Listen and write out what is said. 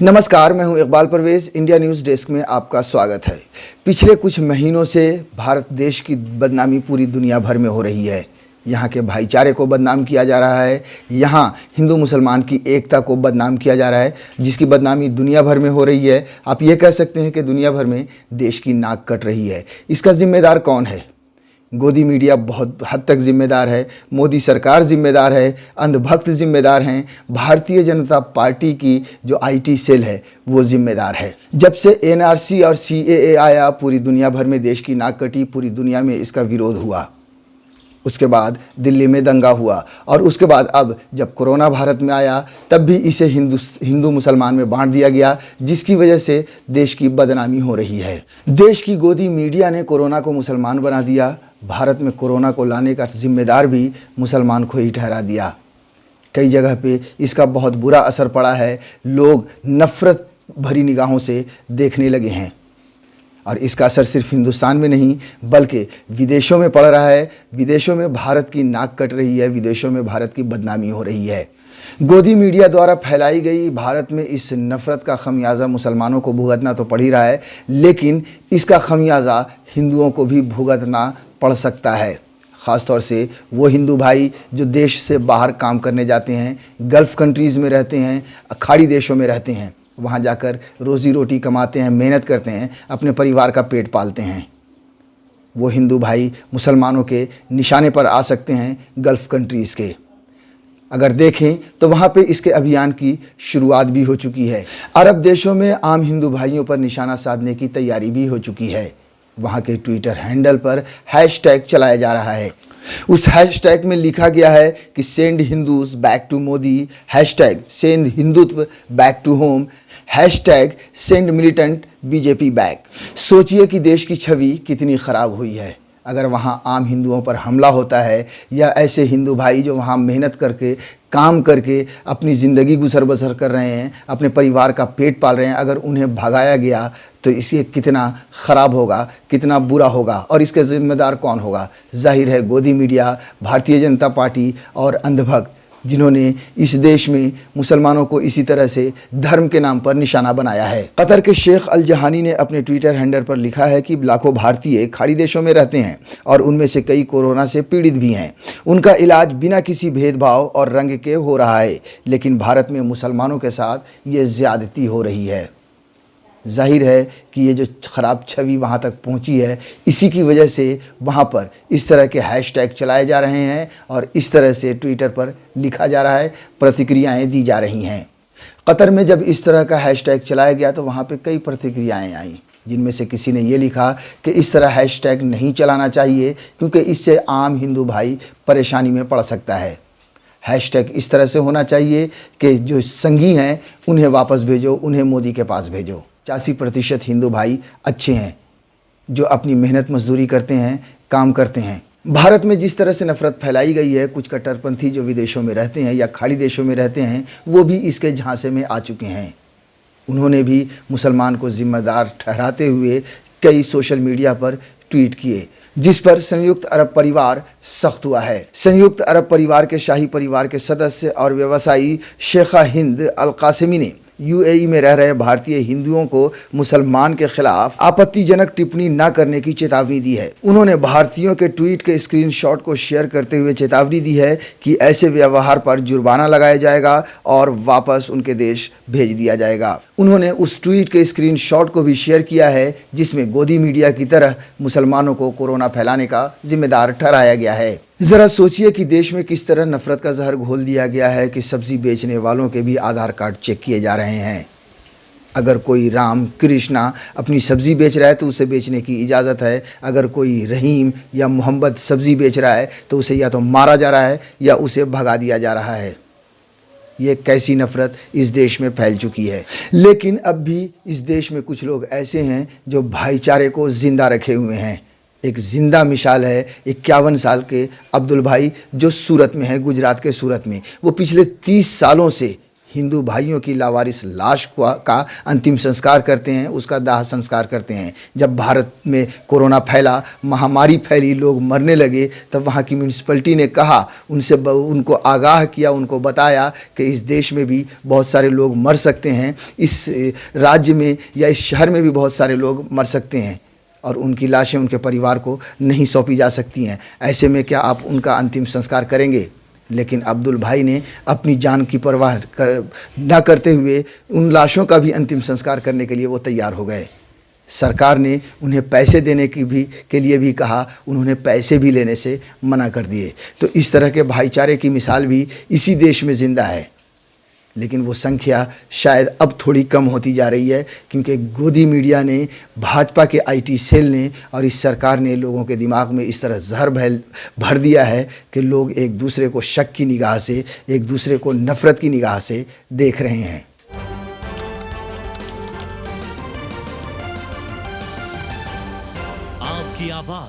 नमस्कार, मैं हूं Iqbal Parvez. India news desk में आपका स्वागत है। पिछले कुछ महीनों से भारत देश की बदनामी पूरी दुनिया भर में हो रही है। यहाँ के भाईचारे को बदनाम किया जा रहा है, यहाँ हिंदू मुसलमान की एकता को बदनाम किया जा रहा है, जिसकी बदनामी दुनिया भर में हो रही है। आप ये कह सकते हैं कि दुनिया भर में देश की नाक कट रही है। इसका जिम्मेदार कौन है? गोदी मीडिया बहुत हद तक जिम्मेदार है, मोदी सरकार जिम्मेदार है, अंधभक्त जिम्मेदार हैं, भारतीय जनता पार्टी की जो आईटी सेल है वो जिम्मेदार है। जब से एनआरसी और सीएए आया, पूरी दुनिया भर में देश की नाक कटी, पूरी दुनिया में इसका विरोध हुआ। उसके बाद दिल्ली में दंगा हुआ और उसके बाद अब जब कोरोना भारत में आया तब भी इसे हिंदू मुसलमान में बांट दिया गया, जिसकी वजह से देश की बदनामी हो रही है। देश की गोदी मीडिया ने कोरोना को मुसलमान बना दिया। भारत में कोरोना को लाने का जिम्मेदार भी मुसलमान को ही ठहरा दिया। कई जगह पे इसका बहुत बुरा असर पड़ा है। लोग नफ़रत भरी निगाहों से देखने लगे हैं और इसका असर सिर्फ हिंदुस्तान में नहीं बल्कि विदेशों में पड़ रहा है। विदेशों में भारत की नाक कट रही है, विदेशों में भारत की बदनामी हो रही है। गोदी मीडिया द्वारा फैलाई गई भारत में इस नफ़रत का खमियाजा मुसलमानों को भुगतना तो पड़ ही रहा है, लेकिन इसका खमियाजा हिंदुओं को भी भुगतना पड़ सकता है। ख़ास तौर से वो हिंदू भाई जो देश से बाहर काम करने जाते हैं, गल्फ़ कंट्रीज़ में रहते हैं, खाड़ी देशों में रहते हैं, वहाँ जाकर रोज़ी रोटी कमाते हैं, मेहनत करते हैं, अपने परिवार का पेट पालते हैं। वो हिंदू भाई मुसलमानों के निशाने पर आ सकते हैं गल्फ़ कंट्रीज़ के। अगर देखें तो वहाँ पे इसके अभियान की शुरुआत भी हो चुकी है। अरब देशों में आम हिंदू भाइयों पर निशाना साधने की तैयारी भी हो चुकी है। वहाँ के ट्विटर हैंडल पर हैशटैग चलाया जा रहा है। उस हैशटैग में लिखा गया है कि send Hindus back to Modi, hashtag send Hindutva back to home, hashtag send militant BJP back. सोचिए कि देश की छवि कितनी ख़राब हुई है अगर वहाँ आम हिंदुओं पर हमला होता है, या ऐसे हिंदू भाई जो वहाँ मेहनत करके काम करके अपनी ज़िंदगी गुजर बसर कर रहे हैं, अपने परिवार का पेट पाल रहे हैं, अगर उन्हें भगाया गया तो इसे कितना ख़राब होगा, कितना बुरा होगा और इसके ज़िम्मेदार कौन होगा? जाहिर है गोदी मीडिया, भारतीय जनता पार्टी और अंधभक्त, जिन्होंने इस देश में मुसलमानों को इसी तरह से धर्म के नाम पर निशाना बनाया है। कतर के शेख अल जहानी ने अपने ट्विटर हैंडल पर लिखा है कि लाखों भारतीय खाड़ी देशों में रहते हैं और उनमें से कई कोरोना से पीड़ित भी हैं। उनका इलाज बिना किसी भेदभाव और रंग के हो रहा है, लेकिन भारत में मुसलमानों के साथ ये ज़्यादती हो रही है। जाहिर है कि ये जो ख़राब छवि वहाँ तक पहुँची है, इसी की वजह से वहाँ पर इस तरह के हैशटैग चलाए जा रहे हैं और इस तरह से ट्विटर पर लिखा जा रहा है, प्रतिक्रियाएं दी जा रही हैं। कतर में जब इस तरह का हैशटैग चलाया गया तो वहाँ पे कई प्रतिक्रियाएं आईं, जिनमें से किसी ने ये लिखा कि इस तरह हैशटैग नहीं चलाना चाहिए क्योंकि इससे आम हिंदू भाई परेशानी में पड़ सकता है। हैशटैग इस तरह से होना चाहिए कि जो संगी हैं उन्हें वापस भेजो, उन्हें मोदी के पास भेजो। 85% हिंदू भाई अच्छे हैं जो अपनी मेहनत मजदूरी करते हैं, काम करते हैं। भारत में जिस तरह से नफ़रत फैलाई गई है, कुछ कट्टरपंथी जो विदेशों में रहते हैं या खाड़ी देशों में रहते हैं, वो भी इसके झांसे में आ चुके हैं। उन्होंने भी मुसलमान को जिम्मेदार ठहराते हुए कई सोशल मीडिया पर ट्वीट किए, जिस पर संयुक्त अरब परिवार सख्त हुआ है। संयुक्त अरब परिवार के शाही परिवार के सदस्य और व्यवसायी शेखा हिंद अल कासिमी ने यूएई में रह रहे भारतीय हिंदुओं को मुसलमान के खिलाफ आपत्तिजनक टिप्पणी न करने की चेतावनी दी है। उन्होंने भारतीयों के ट्वीट के स्क्रीनशॉट को शेयर करते हुए चेतावनी दी है कि ऐसे व्यवहार पर जुर्माना लगाया जाएगा और वापस उनके देश भेज दिया जाएगा। उन्होंने उस ट्वीट के स्क्रीनशॉट को भी शेयर किया है जिसमें गोदी मीडिया की तरह मुसलमानों को कोरोना फैलाने का जिम्मेदार ठहराया गया है। ज़रा सोचिए कि देश में किस तरह नफ़रत का जहर घोल दिया गया है कि सब्ज़ी बेचने वालों के भी आधार कार्ड चेक किए जा रहे हैं। अगर कोई राम कृष्णा अपनी सब्ज़ी बेच रहा है तो उसे बेचने की इजाज़त है। अगर कोई रहीम या मोहम्मद सब्ज़ी बेच रहा है तो उसे या तो मारा जा रहा है या उसे भगा दिया जा रहा है। ये कैसी नफ़रत इस देश में फैल चुकी है। लेकिन अब भी इस देश में कुछ लोग ऐसे हैं जो भाईचारे को ज़िंदा रखे हुए हैं। एक ज़िंदा मिसाल है 51 साल के अब्दुल भाई जो सूरत में है, गुजरात के सूरत में। वो पिछले 30 सालों से हिंदू भाइयों की लावारिस लाश का अंतिम संस्कार करते हैं, उसका दाह संस्कार करते हैं। जब भारत में कोरोना फैला, महामारी फैली, लोग मरने लगे, तब वहाँ की म्यूनिसिपैलिटी ने कहा, उनको आगाह किया, उनको बताया कि इस देश में भी बहुत सारे लोग मर सकते हैं, इस राज्य में या इस शहर में भी बहुत सारे लोग मर सकते हैं और उनकी लाशें उनके परिवार को नहीं सौंपी जा सकती हैं। ऐसे में क्या आप उनका अंतिम संस्कार करेंगे? लेकिन अब्दुल भाई ने अपनी जान की परवाह न करते हुए उन लाशों का भी अंतिम संस्कार करने के लिए वो तैयार हो गए। सरकार ने उन्हें पैसे देने के लिए भी कहा, उन्होंने पैसे भी लेने से मना कर दिए। तो इस तरह के भाईचारे की मिसाल भी इसी देश में ज़िंदा है, लेकिन वो संख्या शायद अब थोड़ी कम होती जा रही है, क्योंकि गोदी मीडिया ने, भाजपा के आईटी सेल ने और इस सरकार ने लोगों के दिमाग में इस तरह जहर भर दिया है कि लोग एक दूसरे को शक की निगाह से, एक दूसरे को नफ़रत की निगाह से देख रहे हैं। आपकी आवाज़